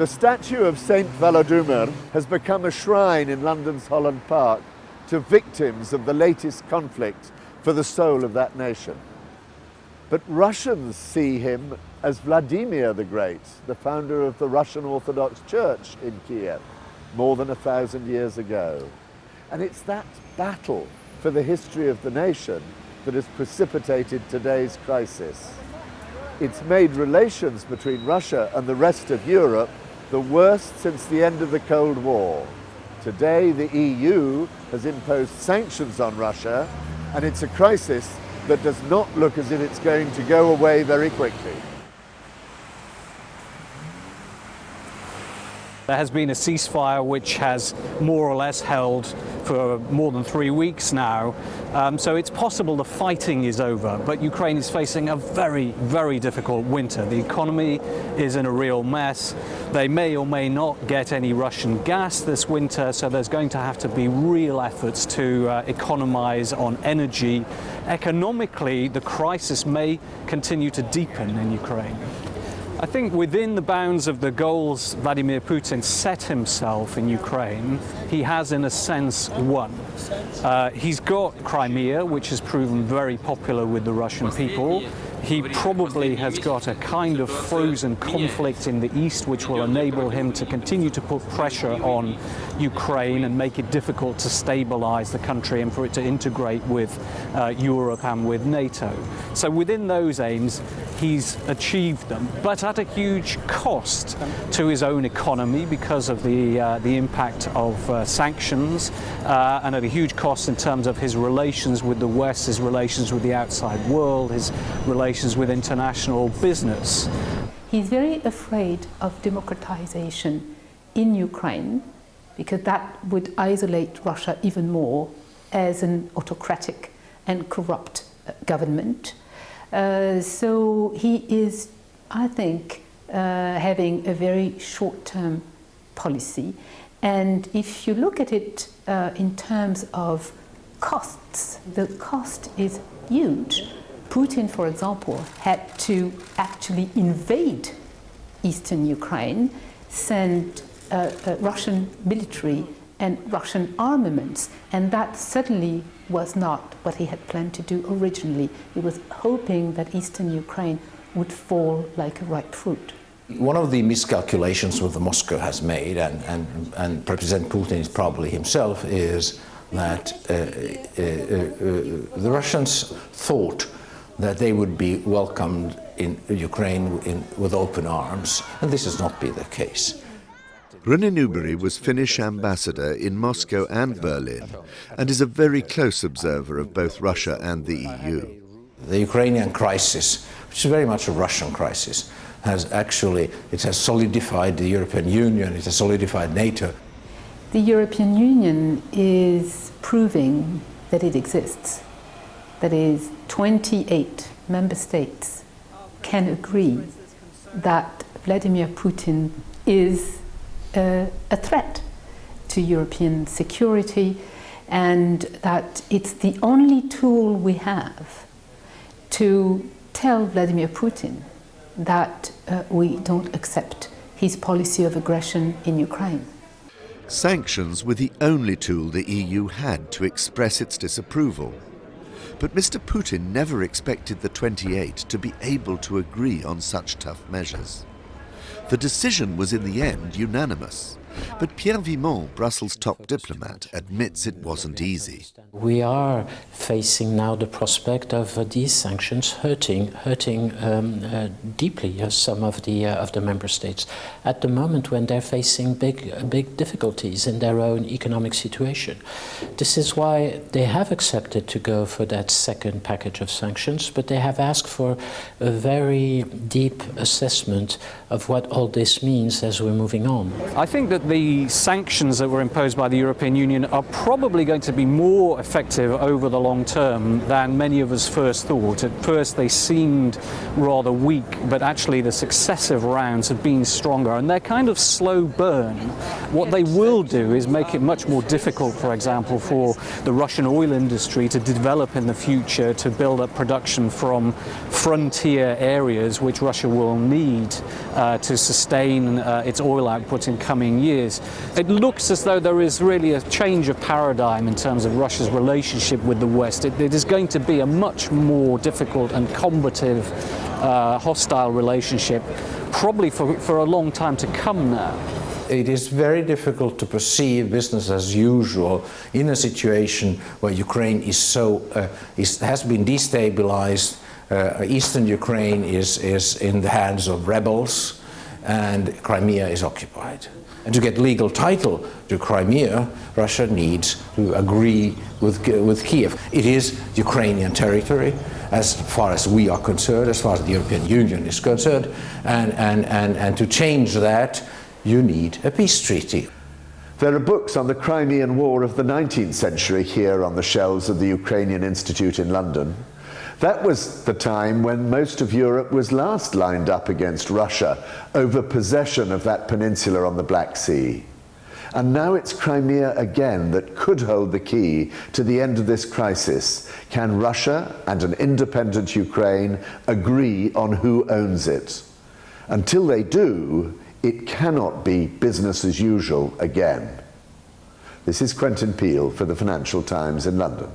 The statue of Saint Vladimir has become a shrine in London's Holland Park to victims of the latest conflict for the soul of that nation. But Russians see him as Vladimir the Great, the founder of the Russian Orthodox Church in Kiev, more than 1,000 years ago. And it's that battle for the history of the nation that has precipitated today's crisis. It's made relations between Russia and the rest of Europe the worst since the end of the Cold War. Today, the EU has imposed sanctions on Russia, and it's a crisis that does not look as if it's going to go away very quickly. There has been a ceasefire which has more or less held for more than 3 weeks now. So it's possible the fighting is over, but Ukraine is facing a very, very difficult winter. The economy is in a real mess. They may or may not get any Russian gas this winter, so there's going to have to be real efforts to economize on energy. Economically, the crisis may continue to deepen in Ukraine. I think within the bounds of the goals Vladimir Putin set himself in Ukraine, he has in a sense won. He's got Crimea, which has proven very popular with the Russian people. He probably has got a kind of frozen conflict in the east which will enable him to continue to put pressure on Ukraine and make it difficult to stabilize the country and for it to integrate with Europe and with NATO. So within those aims, he's achieved them, but at a huge cost to his own economy because of the impact of sanctions, and at a huge cost in terms of his relations with the West, his relations with the outside world, his relations with international business. He's very afraid of democratization in Ukraine because that would isolate Russia even more as an autocratic and corrupt government. So he is, I think, having a very short-term policy. And if you look at it in terms of costs, the cost is huge. Putin, for example, had to actually invade eastern Ukraine, send Russian military and Russian armaments, and that certainly was not what he had planned to do originally. He was hoping that eastern Ukraine would fall like a ripe fruit. One of the miscalculations that Moscow has made, and President Putin is probably himself, is that the Russians thought that they would be welcomed in Ukraine with open arms, and this has not been the case. René Newbery was Finnish ambassador in Moscow and Berlin and is a very close observer of both Russia and the EU. The Ukrainian crisis, which is very much a Russian crisis, has solidified the European Union, it has solidified NATO. The European Union is proving that it exists. That is, 28 member states can agree that Vladimir Putin is a threat to European security, and that it's the only tool we have to tell Vladimir Putin that we don't accept his policy of aggression in Ukraine. Sanctions were the only tool the EU had to express its disapproval. But Mr. Putin never expected the 28 to be able to agree on such tough measures. The decision was in the end unanimous, but Pierre Vimont, Brussels' top diplomat, admits it wasn't easy. We are facing now the prospect of these sanctions hurting deeply some of the member states at the moment when they're facing big difficulties in their own economic situation. This is why they have accepted to go for that second package of sanctions, but they have asked for a very deep assessment of what all this means as we're moving on. I think that the sanctions that were imposed by the European Union are probably going to be more effective over the long term than many of us first thought. At first they seemed rather weak, but actually the successive rounds have been stronger, and they're kind of slow burn. What they will do is make it much more difficult, for example, for the Russian oil industry to develop in the future, to build up production from frontier areas which Russia will need to sustain its oil output in coming years. It looks as though there is really a change of paradigm in terms of Russia's relationship with the West. It is going to be a much more difficult and combative, hostile relationship, probably for a long time to come now. It is very difficult to perceive business as usual in a situation where Ukraine is has been destabilized. Eastern Ukraine is in the hands of rebels, and Crimea is occupied. And to get legal title to Crimea, Russia needs to agree with Kiev. It is Ukrainian territory as far as we are concerned, as far as the European Union is concerned, and to change that, you need a peace treaty. There are books on the Crimean War of the 19th century here on the shelves of the Ukrainian Institute in London. That was the time when most of Europe was last lined up against Russia over possession of that peninsula on the Black Sea. And now it's Crimea again that could hold the key to the end of this crisis. Can Russia and an independent Ukraine agree on who owns it? Until they do, it cannot be business as usual again. This is Quentin Peel for the Financial Times in London.